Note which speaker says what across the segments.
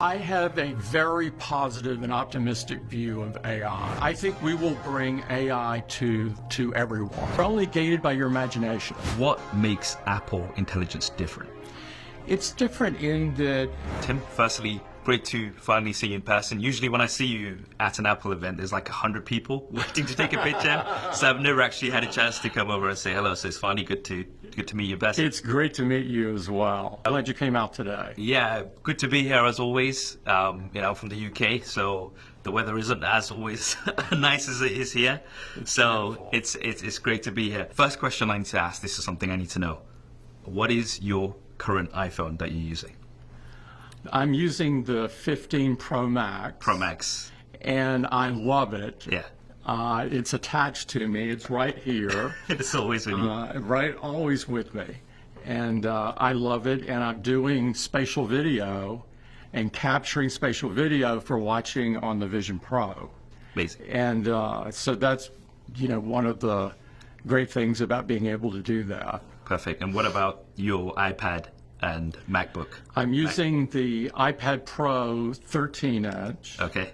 Speaker 1: I have a very positive and optimistic view of AI. I think we will bring AI to everyone. We're only gated by your imagination.
Speaker 2: What makes Apple intelligence different?
Speaker 1: It's different in that...
Speaker 2: Tim, firstly, great to finally see you in person. Usually when I see you at an Apple event, there's like 100 people waiting to take a picture. So I've never actually had a chance to come over and say hello. So it's finally good to meet you in person.
Speaker 1: It's great to meet you as well. I'm glad you came out today.
Speaker 2: Yeah, good to be here as always. From the UK, so the weather isn't as always nice as it is here. So it's great to be here. First question I need to ask, this is something I need to know. What is your current iPhone that you're using?
Speaker 1: I'm using the 15 Pro Max.
Speaker 2: Pro Max.
Speaker 1: And I love it.
Speaker 2: Yeah.
Speaker 1: It's attached to me. It's right here.
Speaker 2: It's always with you.
Speaker 1: Right, always with me. And I love it. And I'm doing spatial video and capturing spatial video for watching on the Vision Pro.
Speaker 2: Amazing.
Speaker 1: And so that's, one of the great things about being able to do that.
Speaker 2: Perfect. And what about your iPad and MacBook?
Speaker 1: I'm using the iPad Pro 13-inch.
Speaker 2: Okay.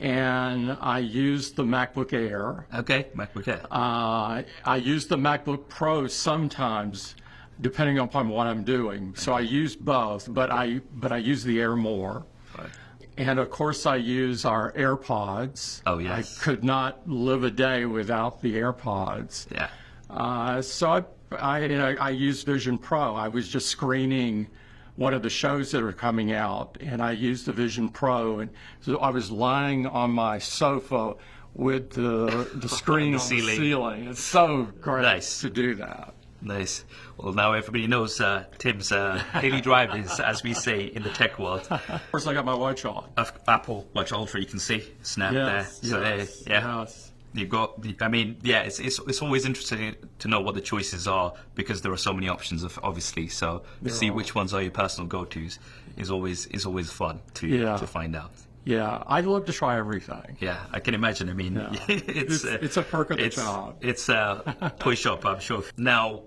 Speaker 1: And I use the MacBook Air.
Speaker 2: Okay, MacBook Air.
Speaker 1: I use the MacBook Pro sometimes, depending upon what I'm doing. So I use both, but I use the Air more.
Speaker 2: Right.
Speaker 1: And of course, I use our AirPods.
Speaker 2: Oh yes.
Speaker 1: I could not live a day without the AirPods.
Speaker 2: Yeah.
Speaker 1: So I use Vision Pro. I was just screening one of the shows that are coming out, and I used the Vision Pro, and so I was lying on my sofa with the screen on the ceiling. It's so great to do that.
Speaker 2: Nice. Well, now everybody knows Tim's daily drive is, as we say in the tech world.
Speaker 1: Of course, I got my watch on.
Speaker 2: Apple Watch Ultra, you can see Snap there. So
Speaker 1: Yes.
Speaker 2: You've got, it's always interesting to know what the choices are because there are so many options, obviously. So to see which ones are your personal go-tos is always fun to find out.
Speaker 1: Yeah, I'd love to try everything.
Speaker 2: Yeah, I can imagine. I mean,
Speaker 1: it's a perk of the job.
Speaker 2: It's a toy shop, I'm sure. Now,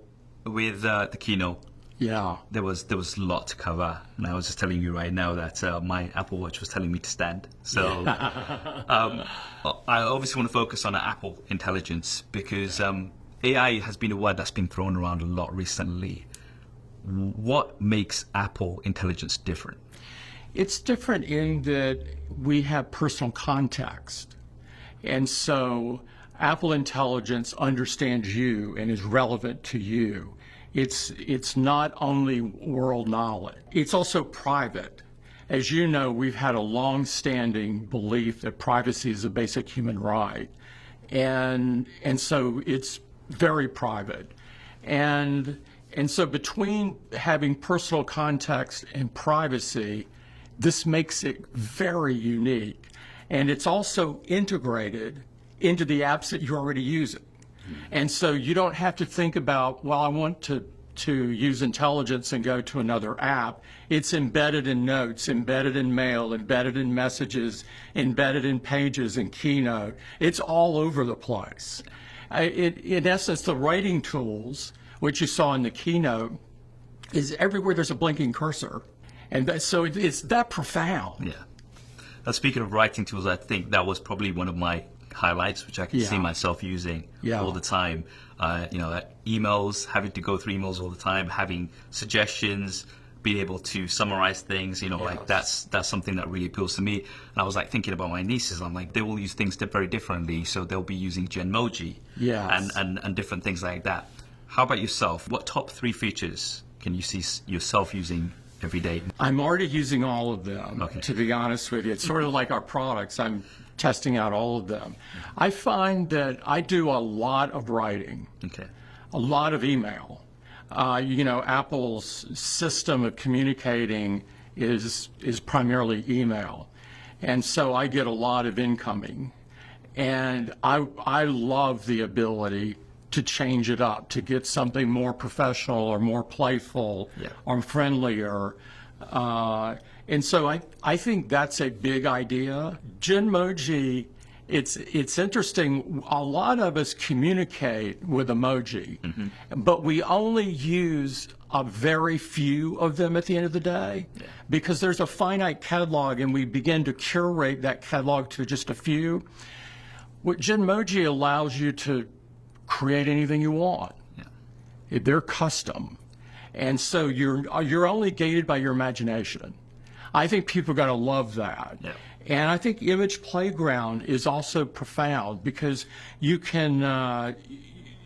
Speaker 2: with the keynote, there was a lot to cover, and I was just telling you right now that my Apple Watch was telling me to stand. So I obviously want to focus on Apple intelligence because AI has been a word that's been thrown around a lot recently. What makes Apple intelligence different?
Speaker 1: It's different in that we have personal context, and so Apple Intelligence understands you and is relevant to you. It's not only world knowledge, it's also private. As you know, we've had a long-standing belief that privacy is a basic human right, and so it's very private. And so between having personal context and privacy, this makes it very unique. And it's also integrated into the apps that you're already using. And so you don't have to think about, well, I want to use intelligence and go to another app. It's embedded in notes, embedded in mail, embedded in messages, embedded in pages and Keynote. It's all over the place. In essence, the writing tools, which you saw in the Keynote, is everywhere there's a blinking cursor. And so it's that profound.
Speaker 2: Yeah. Now, speaking of writing tools, I think that was probably one of my highlights, which I can see myself using all the time. Emails, having to go through emails all the time, having suggestions, being able to summarize things, like that's something that really appeals to me. And I was like thinking about my nieces. I'm like, they will use things very differently, so they'll be using Genmoji and different things like that. How about yourself? What top 3 features can you see yourself using every day?
Speaker 1: I'm already using all of them, to be honest with you. It's sort of like our products. I'm testing out all of them. I find that I do a lot of writing, a lot of email. Apple's system of communicating is primarily email. And so I get a lot of incoming. And I love the ability to change it up, to get something more professional or more playful or friendlier. And so I think that's a big idea. Genmoji It's interesting. A lot of us communicate with emoji, but we only use a very few of them at the end of the day because there's a finite catalog, and we begin to curate that catalog to just a few. What Genmoji allows you to create anything you want. They're custom, and so you're only gated by your imagination. I think people are going to love that. And I think Image Playground is also profound because you can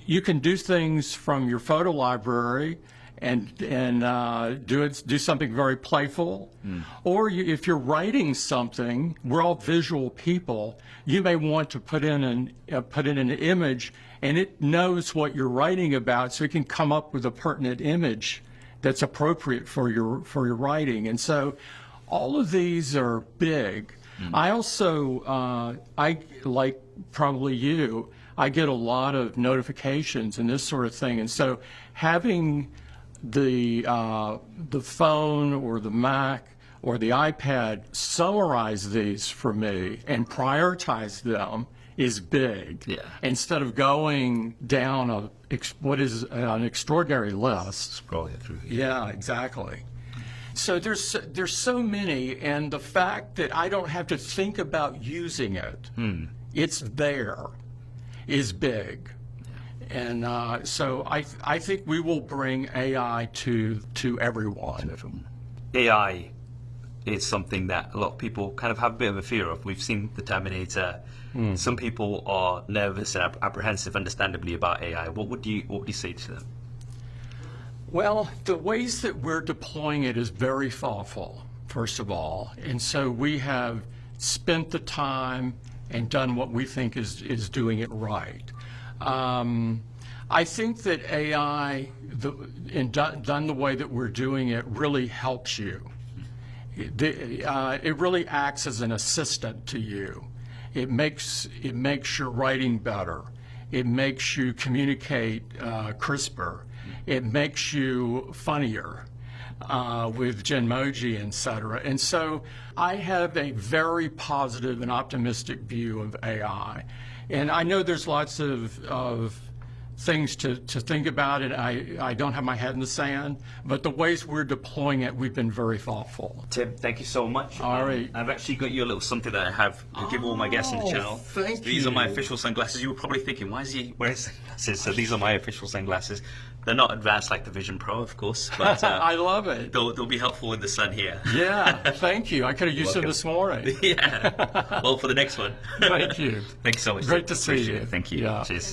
Speaker 1: do things from your photo library and do something very playful. Or if you're writing something, we're all visual people. You may want to put in an image, and it knows what you're writing about, so it can come up with a pertinent image that's appropriate for your writing. And so all of these are big. I also, I like probably you, I get a lot of notifications and this sort of thing. And so having the phone or the Mac or the iPad summarize these for me and prioritize them is big. Instead of going down what is an extraordinary list.
Speaker 2: Scroll it through.
Speaker 1: Yeah, exactly. So there's so many, and the fact that I don't have to think about using it, it's there, is big. And so I think we will bring AI to everyone.
Speaker 2: AI is something that a lot of people kind of have a bit of a fear of. We've seen the Terminator. Some people are nervous and apprehensive, understandably, about AI. What would you say to them?
Speaker 1: Well, the ways that we're deploying it is very thoughtful, first of all. And so we have spent the time and done what we think is doing it right. I think that AI, done the way that we're doing it, really helps you. It really acts as an assistant to you. It makes your writing better. It makes you communicate crisper. It makes you funnier with Genmoji, et cetera. And so I have a very positive and optimistic view of AI. And I know there's lots of things to think about, and I don't have my head in the sand, but the ways we're deploying it, we've been very thoughtful.
Speaker 2: Tim, thank you so much.
Speaker 1: All right.
Speaker 2: I've actually got you a little something that I have to give all my guests on the channel.
Speaker 1: Thank you.
Speaker 2: These are my official sunglasses. You were probably thinking, why is he wearing sunglasses? So these are my official sunglasses. They're not advanced like the Vision Pro, of course, but
Speaker 1: I love it.
Speaker 2: They'll be helpful in the sun here.
Speaker 1: Yeah, thank you. I could have used them this morning.
Speaker 2: Yeah. Well, for the next one.
Speaker 1: Thank you.
Speaker 2: Thanks so much.
Speaker 1: Great to see you.
Speaker 2: Thank you.
Speaker 1: Yeah.
Speaker 2: Cheers.